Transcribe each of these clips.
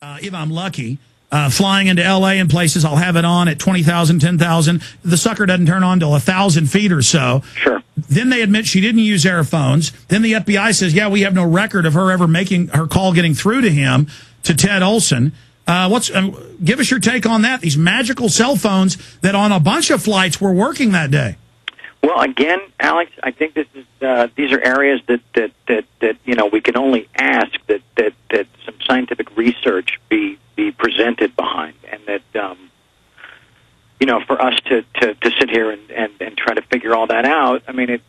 if I'm lucky, flying into L.A. and places. I'll have it on at 20,000, 10,000. The sucker doesn't turn on till 1,000 feet or so. Sure. Then they admit she didn't use airphones. Then the FBI says, yeah, we have no record of her ever making her call getting through to him, to Ted Olson. Give us your take on that. These magical cell phones that on a bunch of flights were working that day. Well, again, Alex, I think these are areas that we can only ask that some scientific research be presented behind, and that for us to sit here and try to figure all that out. I mean, at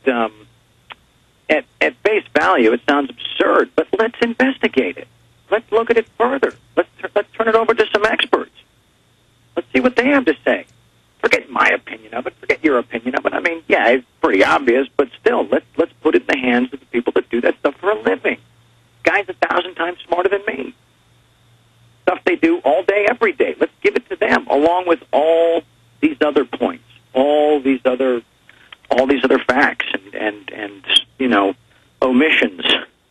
face value, it sounds absurd, but let's investigate it. Let's look at it further. Let's turn it over to some experts. Let's see what they have to say. Forget my opinion of it. Forget your opinion of it. I mean, yeah, it's pretty obvious, but still, let's put it in the hands of the people that do that stuff for a living. Guys 1,000 times smarter than me. Stuff they do all day, every day. Let's give it to them, along with all these other points, all these other facts and omissions,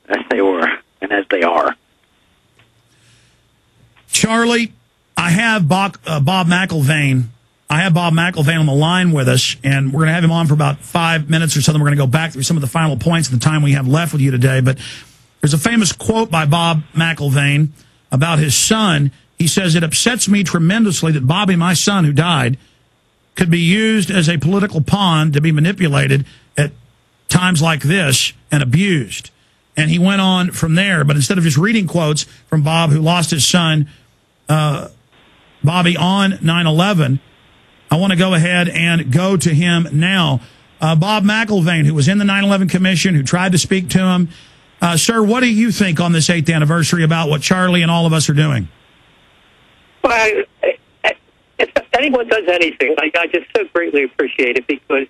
as they were and as they are. Charlie, I have Bob McIlvaine. I have Bob McIlvaine on the line with us, and we're going to have him on for about 5 minutes or so. Then we're going to go back through some of the final points in the time we have left with you today. But there's a famous quote by Bob McIlvaine about his son. He says, "It upsets me tremendously that Bobby, my son who died, could be used as a political pawn to be manipulated at times like this and abused." And he went on from there. But instead of just reading quotes from Bob, who lost his son, Bobby, on 9/11, I want to go ahead and go to him now. Bob McIlvaine, who was in the 9/11 Commission, who tried to speak to him. Sir, what do you think on this 8th anniversary about what Charlie and all of us are doing? Well, if anyone does anything, I just so greatly appreciate it because,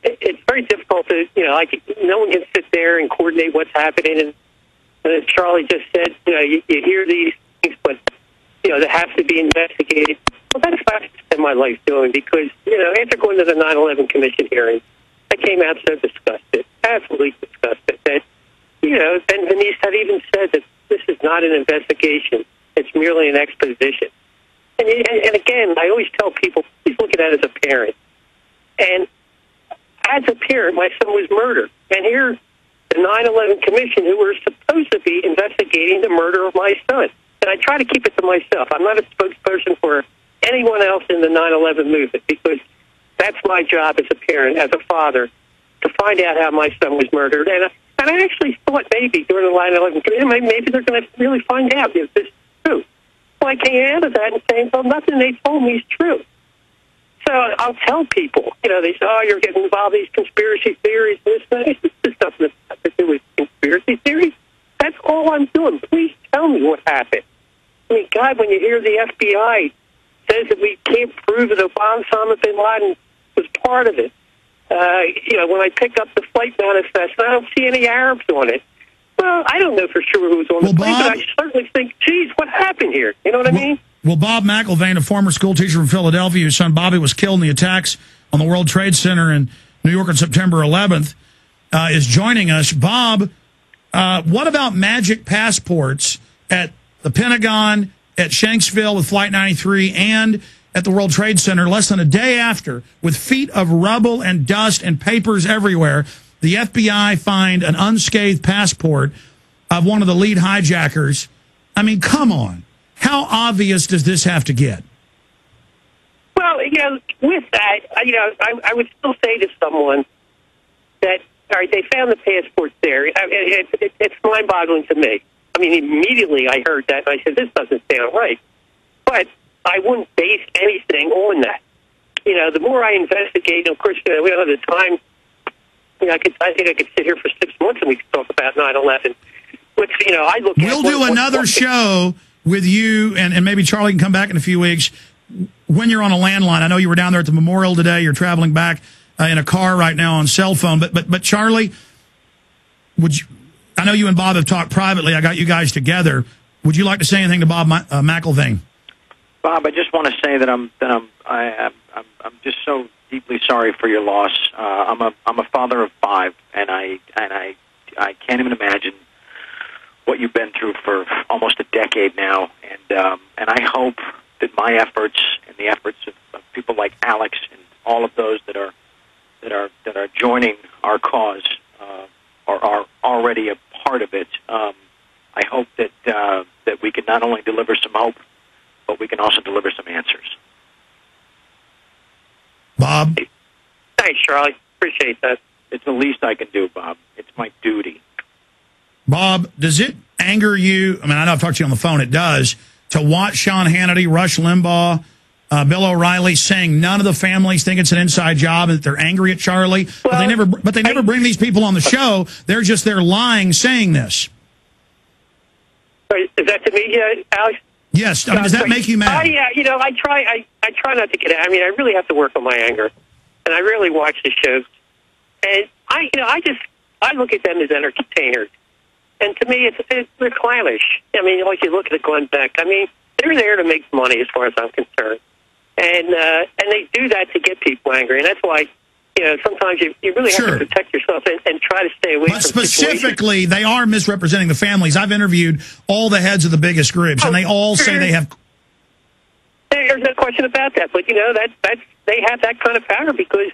it's very difficult to, no one can sit there and coordinate what's happening. And as Charlie just said, you hear these things, but, they have to be investigated. Well, that's what I spend my life doing because, after going to the 9/11 Commission hearing, I came out so disgusted, absolutely disgusted, that, and Denise had even said that this is not an investigation. It's merely an exposition. And again, I always tell people, please look at that as a parent. And as a parent, my son was murdered. And here, the 9/11 Commission, who were supposed to be investigating the murder of my son. And I try to keep it to myself. I'm not a spokesperson for anyone else in the 9/11 movement because that's my job as a parent, as a father, to find out how my son was murdered. And I actually thought maybe during the 9/11 Commission, maybe they're going to really find out if this is true. Well, I came out of that and saying, well, nothing they told me is true. So I'll tell people, they say, oh, you're getting involved in these conspiracy theories. This nothing to do with conspiracy theories. That's all I'm doing. Please tell me what happened. I mean, God, when you hear the FBI says that we can't prove that Osama bin Laden was part of it, when I pick up the flight manifest, I don't see any Arabs on it. Well, I don't know for sure who was on the plane, but I certainly think, geez, what happened here? You know what I mean? Well, Bob McIlvaine, a former school teacher from Philadelphia, whose son Bobby was killed in the attacks on the World Trade Center in New York on September 11th, is joining us. Bob, what about magic passports at the Pentagon, at Shanksville with Flight 93, and at the World Trade Center less than a day after, with feet of rubble and dust and papers everywhere? The FBI find an unscathed passport of one of the lead hijackers. I mean, come on. How obvious does this have to get? Well, with that, I would still say to someone that, all right, they found the passport there. It's mind-boggling to me. I mean, immediately I heard that, and I said, this doesn't sound right. But I wouldn't base anything on that. The more I investigate, of course, we don't have the time. I think I could sit here for 6 months and we could talk about 9/11. But, I look at... We'll do another show with you, and maybe Charlie can come back in a few weeks when you're on a landline. I know you were down there at the memorial today. You're traveling back in a car right now on cell phone. But Charlie, I know you and Bob have talked privately. I got you guys together. Would you like to say anything to Bob McIlvaine? Bob, I just want to say that I'm just so deeply sorry for your loss. I'm a father of 5, and I can't even imagine what you've been through for almost decade now, and I hope that my efforts and the efforts of people like Alex and all of those that are joining our cause or are already a part of it. I hope that we can not only deliver some hope, but we can also deliver some answers. Bob? Thanks, Charlie. Appreciate that. It's the least I can do, Bob. It's my duty. Bob, does it anger you? I mean, I know I've talked to you on the phone. It does. To watch Sean Hannity, Rush Limbaugh, Bill O'Reilly saying none of the families think it's an inside job and that they're angry at Charlie, Well, but they never bring these people on the show. They're just there lying, saying this. Is that to me, Alex? Yes. I mean, does that make you mad? I try not to get. I mean, I really have to work on my anger, and I really watch the shows, and I look at them as entertainers, and to me, they're clownish. I mean, like you look at Glenn Beck. I mean, they're there to make money, as far as I'm concerned, and they do that to get people angry, and that's why. Sometimes you really have to protect yourself and try to stay away from situations. Specifically, they are misrepresenting the families. I've interviewed all the heads of the biggest groups, and they all say they have... There's no question about that. But, that's they have that kind of power because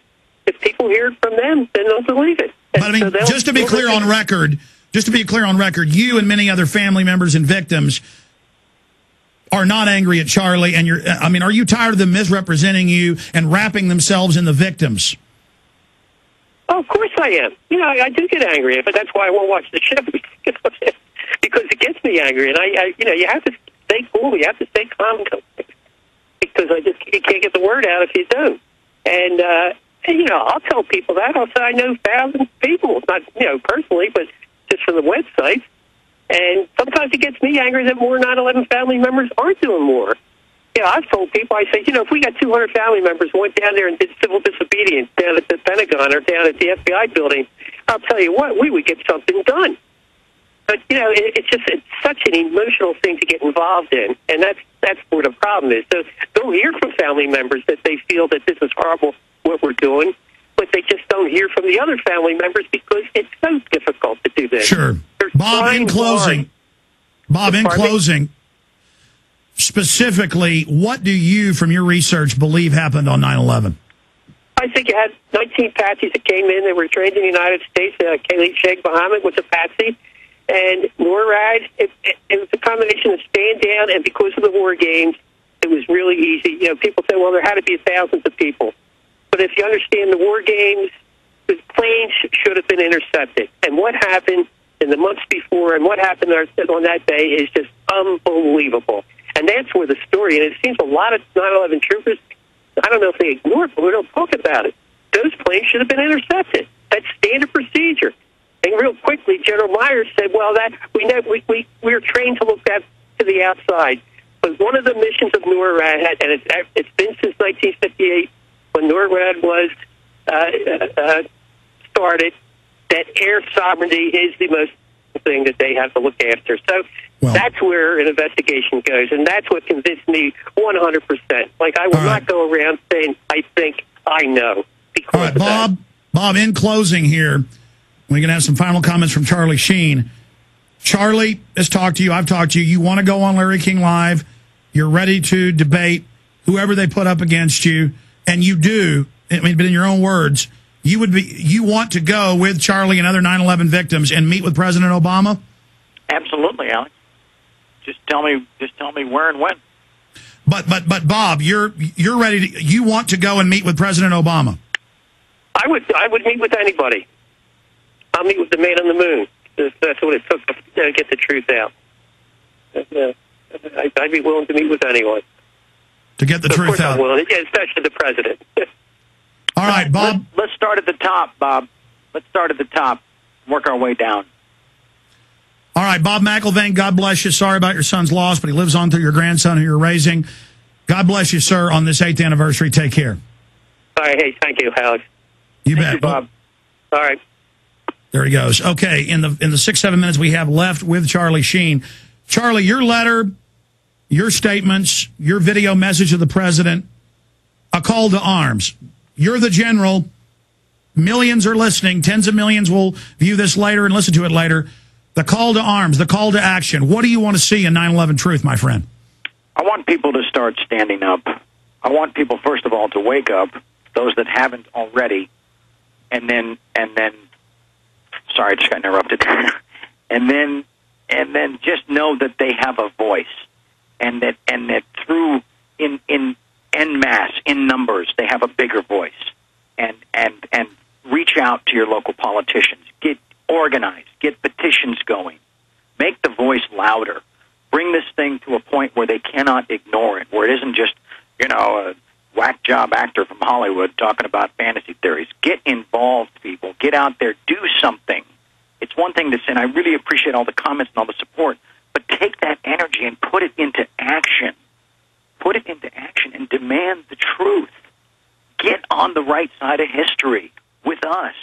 if people hear it from them, then they'll believe it. And but, I mean, just to be clear on record, you and many other family members and victims are not angry at Charlie. And are you tired of them misrepresenting you and wrapping themselves in the victims? Oh, of course I am. I do get angry, but that's why I won't watch the show because it gets me angry. And you have to stay cool. You have to stay calm because you can't get the word out if you don't. And I'll tell people that. I'll say I know thousands of people, not personally, but just from the website. And sometimes it gets me angry that more 9/11 family members aren't doing more. I've told people, I say, if we got 200 family members went down there and did civil disobedience down at the Pentagon or down at the FBI building, I'll tell you what, we would get something done. But, it's such an emotional thing to get involved in, and that's where the problem is. So don't hear from family members that they feel that this is horrible, what we're doing, but they just don't hear from the other family members because it's so difficult to do this. Sure. Bob, in closing, specifically, what do you, from your research, believe happened on 9/11? I think you had 19 patsies that came in. They were trained in the United States. Khalid Sheikh Mohammed was a patsy. And NORAD, it was a combination of staying down, and because of the war games, it was really easy. People say, well, there had to be thousands of people. But if you understand the war games, the planes should have been intercepted. And what happened in the months before and what happened on that day is just unbelievable. And that's where the story, and it seems a lot of 9/11 troopers, I don't know if they ignore it, but we don't talk about it. Those planes should have been intercepted. That's standard procedure. And real quickly, General Myers said, well, that we were trained to look to the outside. But one of the missions of NORAD, and it's been since 1958, when NORAD was started, that air sovereignty is the most thing that they have to look after. So that's where an investigation goes, and that's what convinced me 100%. Like, I will not go around saying, I think I know. All right, Bob, in closing here, we're going to have some final comments from Charlie Sheen. Charlie has talked to you. I've talked to you. You want to go on Larry King Live. You're ready to debate whoever they put up against you, and you do. I mean, but in your own words, you want to go with Charlie and other 9/11 victims and meet with President Obama? Absolutely, Alex. Just tell me where and when. But Bob, you're ready to, you want to go and meet with President Obama? I would meet with anybody. I'll meet with the man on the moon. That's what it took to get the truth out. I'd be willing to meet with anyone. To get the truth out? Especially the president. All right, Bob. Let's start at the top, Bob. Let's start at the top. Work our way down. All right, Bob McIlvaine, God bless you. Sorry about your son's loss, but he lives on through your grandson who you're raising. God bless you, sir, on this 8th anniversary. Take care. All right, hey, thank you, Alex. You bet. Thank you, Bob. All right. There he goes. Okay, in the 6-7 minutes we have left with Charlie Sheen. Charlie, your letter, your statements, your video message to the president, a call to arms. You're the general. Millions are listening. Tens of millions will view this later and listen to it later. The call to arms, the call to action. What do you want to see in 9/11 Truth, my friend? I want people to start standing up. I want people, first of all, to wake up, those that haven't already, and then, sorry, I just got interrupted. and then just know that they have a voice, and that through in masse, in numbers, they have a bigger voice, and reach out to your local politicians. Get organized. Get petitions going. Make the voice louder. Bring this thing to a point where they cannot ignore it, where it isn't just, a whack job actor from Hollywood talking about fantasy theories. Get involved, people. Get out there. Do something. It's one thing to say, and I really appreciate all the comments and all the support, but take that energy and put it into action. Put it into action and demand the truth. Get on the right side of history with us.